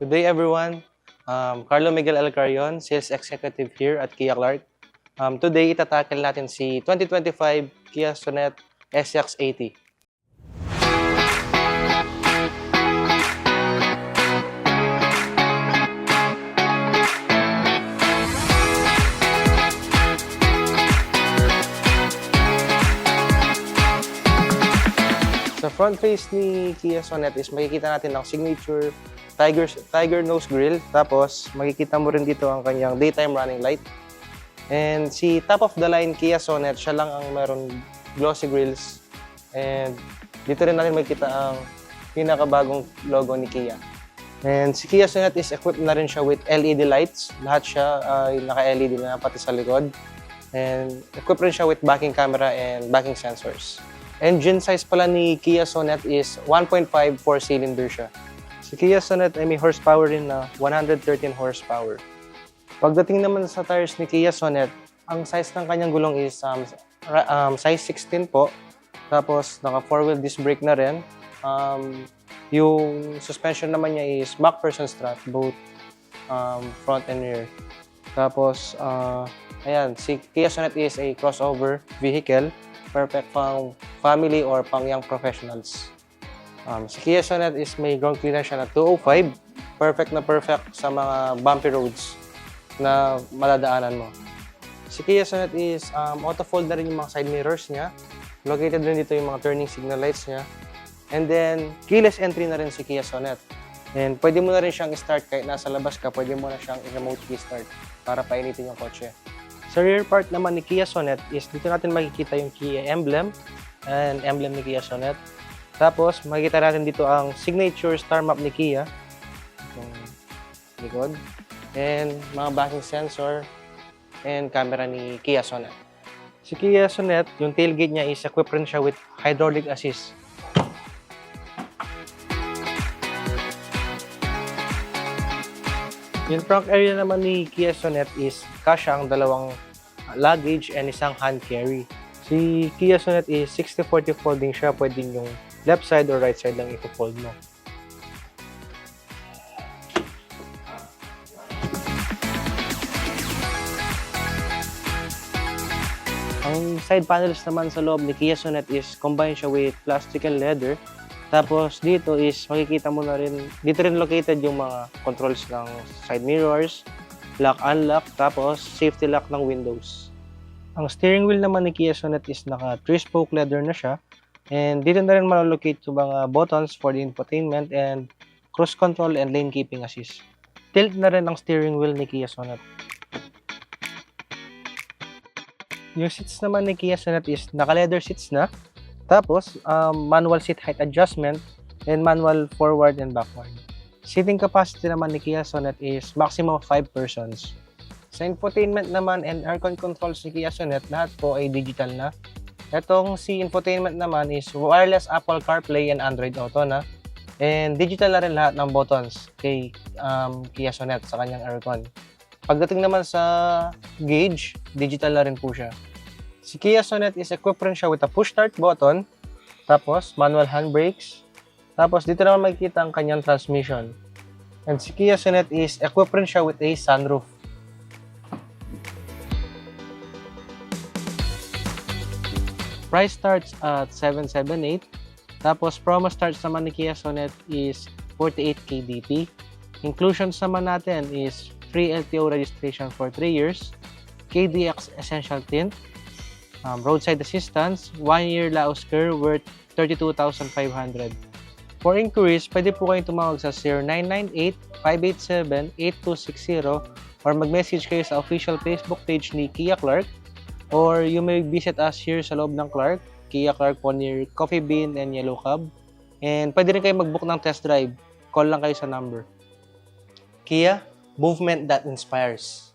Good day everyone. Carlo Miguel Alcarion, Sales Executive here at Kia Clark. Today, itatakil natin si 2025 Kia Sonet SX80. Sa front face ni Kia Sonet is makikita natin ang signature Tiger nose grille. Tapos makikita mo rin dito ang kanyang daytime running light. And si top of the line Kia Sonet, siya lang ang meron glossy grills. And dito rin natin makikita ang pinakabagong logo ni Kia. And si Kia Sonet is equipped na rin siya with LED lights. Lahat siya ay naka-LED na pati sa likod. And equipped rin siya with backing camera and backing sensors. Engine size pala ni Kia Sonet is 1.5 4-cylinder siya. Si Kia Sonet ay may horsepower rin na 113 horsepower. Pagdating naman sa tires ni Kia Sonet, ang size ng kanyang gulong is size 16 po. Tapos naka 4-wheel disc brake na rin. Yung suspension naman niya is MacPherson strut, both front and rear. Tapos, ayan, si Kia Sonet is a crossover vehicle. Perfect pang family or pang young professionals. Si Kia Sonet is may ground clearance siya na 205. Perfect na perfect sa mga bumpy roads na maladaanan mo. Si Kia Sonet is auto-fold na rin yung mga side mirrors niya. Located rin dito yung mga turning signal lights niya. And then, keyless entry na rin si Kia Sonet. And pwede mo na rin siyang start kahit nasa labas ka, pwede mo na siyang remote key start para painitin yung kotse. Sa rear part naman ni Kia Sonet is dito natin makikita yung Kia emblem and emblem ni Kia Sonet. Tapos makikita natin dito ang signature star map ni Kia. Itong likod. And mga backing sensor and camera ni Kia Sonet. Si Kia Sonet, yung tailgate niya is equipped rin siya with hydraulic assist. Yung trunk area naman ni Kia Sonet is kasya ang dalawang luggage and isang hand carry. Si Kia Sonet is 60-40 folding siya. Pwedeng yung left side or right side lang i-fold mo. Ang side panels naman sa loob ni Kia Sonet is combined siya with plastic and leather. Tapos dito is makikita mo na rin, dito rin located yung mga controls ng side mirrors, lock, unlock, tapos safety lock ng windows. Ang steering wheel naman ni Kia Sonet is naka 3-spoke leather na siya. And dito na rin malolocate yung mga buttons for the infotainment and cruise control and lane keeping assist. Tilt na rin ang steering wheel ni Kia Sonet. Yung seats naman ni Kia Sonet is naka leather seats na. Tapos, manual seat height adjustment and manual forward and backward. Seating capacity naman ni Kia Sonet is maximum of 5 persons. Sa infotainment naman and aircon controls ni Kia Sonet, lahat po ay digital na. Itong si infotainment naman is wireless Apple CarPlay and Android Auto na. And digital na rin lahat ng buttons kay Kia Sonet sa kanyang aircon. Pagdating naman sa gauge, digital na rin po siya. Si Kia Sonet is equipped rin siya with a push start button, tapos manual handbrakes, tapos dito naman makikita ang kanyang transmission. And si Kia Sonet is equipped rin siya with a sunroof. Price starts at 778, tapos promo starts naman ni Kia Sonet is 48K DP. Inclusions naman natin is free LTO registration for 3 years, KDX Essential Tint, roadside assistance, 1-year Laos Care worth 32,500. For inquiries, pwede po kayong tumawag sa 0998-587-8260 or mag-message kayo sa official Facebook page ni Kia Clark, or you may visit us here sa loob ng Clark, Kia Clark po near Coffee Bean and Yellow Cab. And pwede rin kayo mag-book ng test drive. Call lang kayo sa number. Kia, movement that inspires.